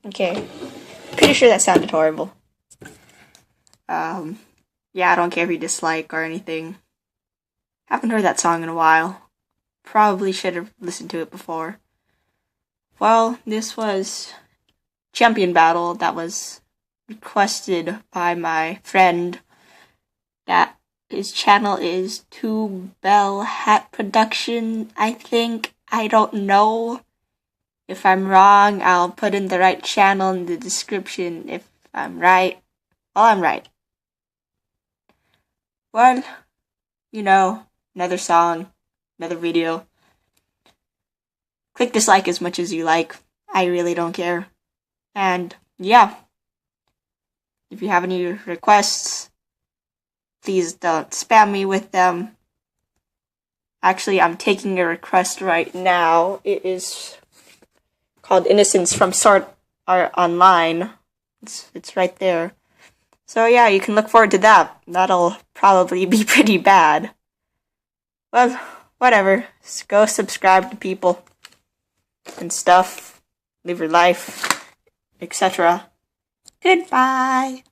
Okay. Pretty sure that sounded horrible. Yeah, I don't care if you dislike or anything. Haven't heard that song in a while. Probably should have listened to it before. Well, this was Champion Battle that was requested by my friend. That his channel is Two Bell Hat Production, I think. I don't know. If I'm wrong, I'll put in the right channel in the description. If I'm right, well, I'm right. Well, another song, another video. Click dislike as much as you like. I really don't care. And yeah, if you have any requests, please don't spam me with them. Actually, I'm taking a request right now. It is called Innocence from Sword Art Online. It's right there. So yeah, you can look forward to that. That'll probably be pretty bad. Well, whatever. Just go subscribe to people and stuff. Live your life, etc. Goodbye.